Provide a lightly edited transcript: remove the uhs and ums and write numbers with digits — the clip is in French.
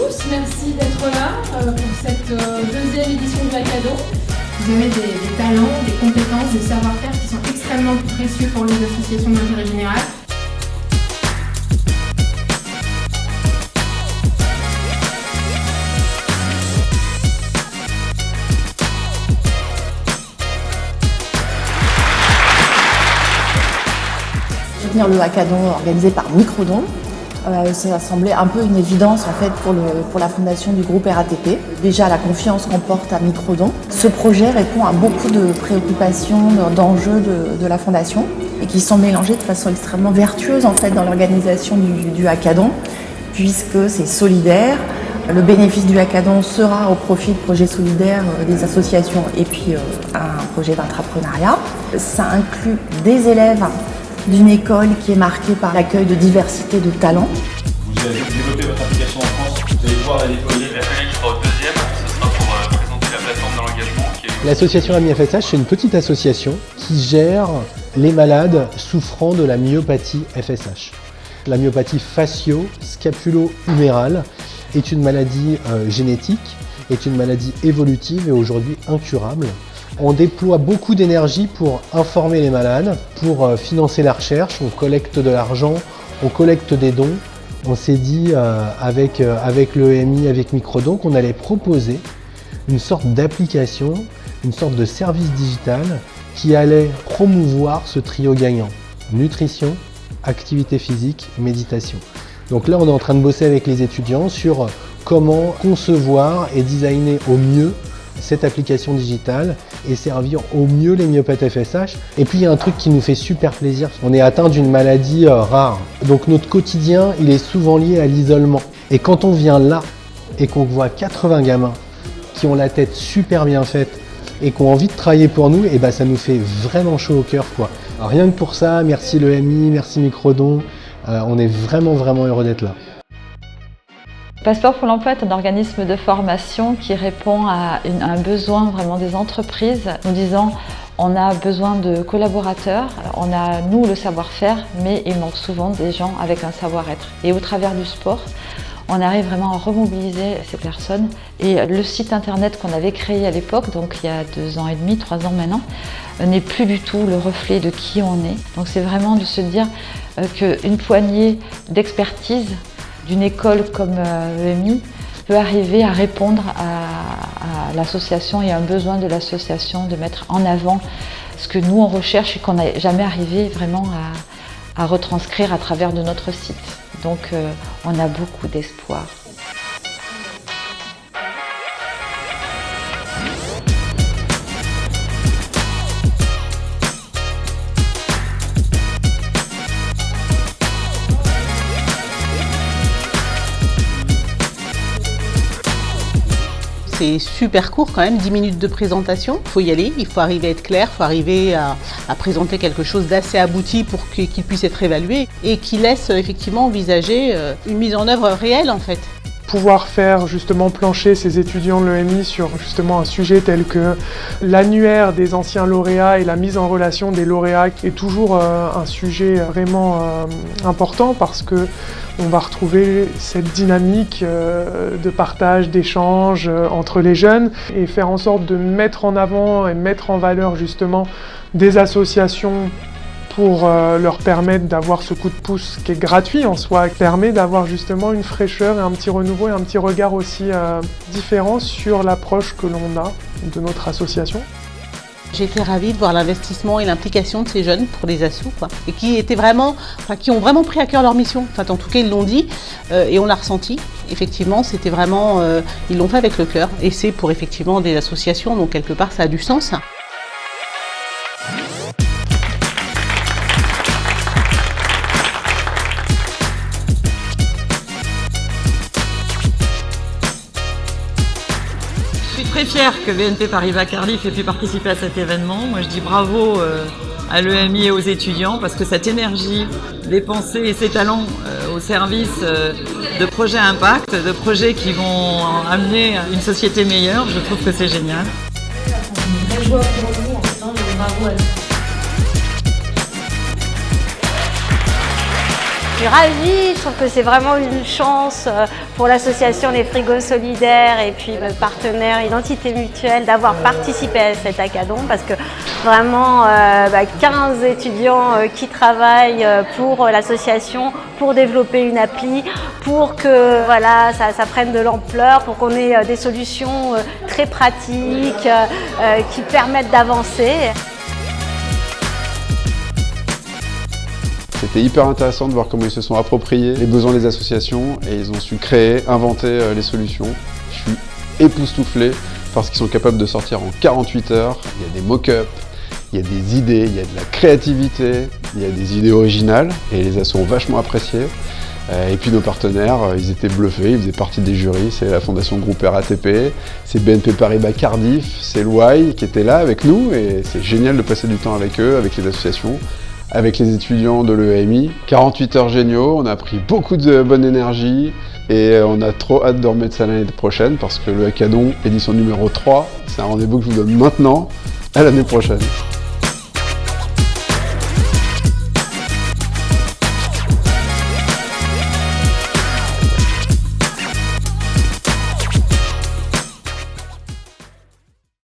tous, merci d'être là pour cette deuxième édition du Hackathon. Vous avez des talents, des compétences, des savoir-faire qui sont extrêmement précieux pour les associations d'intérêt général. Soutenir le hackathon organisé par Microdon, ça semblait un peu une évidence en fait pour la fondation du groupe RATP. Déjà la confiance qu'on porte à Microdon. Ce projet répond à beaucoup de préoccupations, d'enjeux de la fondation et qui sont mélangés de façon extrêmement vertueuse en fait dans l'organisation du hackathon, puisque c'est solidaire. Le bénéfice du hackathon sera au profit de projets solidaires des associations et puis un projet d'entrepreneuriat. Ça inclut des élèves d'une école qui est marquée par l'accueil de diversité de talents. Vous avez développé votre application en France, vous allez pouvoir la déployer. La semaine qui sera au deuxième, ce sera pour présenter la plateforme de l'engagement. L'association Amis FSH, c'est une petite association qui gère les malades souffrant de la myopathie FSH. La myopathie fascio-scapulo-humérale est une maladie génétique, est une maladie évolutive et aujourd'hui incurable. On déploie beaucoup d'énergie pour informer les malades, pour financer la recherche, on collecte de l'argent, on collecte des dons. On s'est dit avec l'EMI, avec Microdon, qu'on allait proposer une sorte d'application, une sorte de service digital qui allait promouvoir ce trio gagnant. Nutrition, activité physique, méditation. Donc là, on est en train de bosser avec les étudiants sur comment concevoir et designer au mieux cette application digitale et servir au mieux les myopathes FSH. Et puis il y a un truc qui nous fait super plaisir, on est atteint d'une maladie rare. Donc notre quotidien, il est souvent lié à l'isolement. Et quand on vient là et qu'on voit 80 gamins qui ont la tête super bien faite et qui ont envie de travailler pour nous, et ben ça nous fait vraiment chaud au cœur, quoi. Alors, rien que pour ça, merci l'EMI, merci Microdon, on est vraiment heureux d'être là. Passeport pour l'emploi est un organisme de formation qui répond à un besoin vraiment des entreprises, nous disant on a besoin de collaborateurs, on a nous le savoir-faire, mais il manque souvent des gens avec un savoir-être. Et au travers du sport, on arrive vraiment à remobiliser ces personnes. Et le site internet qu'on avait créé à l'époque, donc il y a 2 ans et demi, 3 ans maintenant, n'est plus du tout le reflet de qui on est. Donc c'est vraiment de se dire qu'une poignée d'expertise d'une école comme l'EMI peut arriver à répondre à l'association et à un besoin de l'association de mettre en avant ce que nous on recherche et qu'on n'a jamais arrivé vraiment à retranscrire à travers de notre site. Donc on a beaucoup d'espoir. C'est super court quand même, 10 minutes de présentation. Il faut y aller, il faut arriver à être clair, il faut arriver à présenter quelque chose d'assez abouti pour qu'il puisse être évalué et qui laisse effectivement envisager une mise en œuvre réelle en fait. Pouvoir faire justement plancher ces étudiants de l'EMI sur justement un sujet tel que l'annuaire des anciens lauréats et la mise en relation des lauréats est toujours un sujet vraiment important parce que on va retrouver cette dynamique de partage, d'échange entre les jeunes et faire en sorte de mettre en avant et mettre en valeur justement des associations pour leur permettre d'avoir ce coup de pouce qui est gratuit en soi, qui permet d'avoir justement une fraîcheur et un petit renouveau et un petit regard aussi différent sur l'approche que l'on a de notre association. J'ai été ravie de voir l'investissement et l'implication de ces jeunes pour les assos, et qui ont vraiment pris à cœur leur mission. Enfin, en tout cas, ils l'ont dit et on l'a ressenti. Effectivement, c'était vraiment, ils l'ont fait avec le cœur et c'est pour effectivement des associations, donc quelque part, ça a du sens. Je suis très fière que BNP Paribas Cardiff ait pu participer à cet événement. Moi, je dis bravo à l'EMI et aux étudiants parce que cette énergie dépensée et ces talents au service de projets à impact, de projets qui vont amener une société meilleure, je trouve que c'est génial. C'est une vraie joie pour nous en faisant bravo à nous. suis ravie, je trouve que c'est vraiment une chance pour l'association Les Frigos Solidaires et puis le partenaire Identité Mutuelle d'avoir participé à cet hackathon parce que vraiment 15 étudiants qui travaillent pour l'association pour développer une appli, pour que voilà, ça prenne de l'ampleur, pour qu'on ait des solutions très pratiques qui permettent d'avancer. C'était hyper intéressant de voir comment ils se sont appropriés les besoins des associations et ils ont su créer, inventer les solutions. Je suis époustouflé parce qu'ils sont capables de sortir en 48 heures. Il y a des mock-ups, il y a des idées, il y a de la créativité, il y a des idées originales et les assos ont vachement apprécié. Et puis nos partenaires, ils étaient bluffés, ils faisaient partie des jurys. C'est la fondation Groupe RATP, c'est BNP Paribas Cardiff, c'est l'Ouai qui était là avec nous et c'est génial de passer du temps avec eux, avec les associations, avec les étudiants de l'EMI. 48 heures géniaux, on a pris beaucoup de bonne énergie et on a trop hâte de remettre ça l'année prochaine parce que le hackathon édition numéro 3, c'est un rendez-vous que je vous donne maintenant, à l'année prochaine.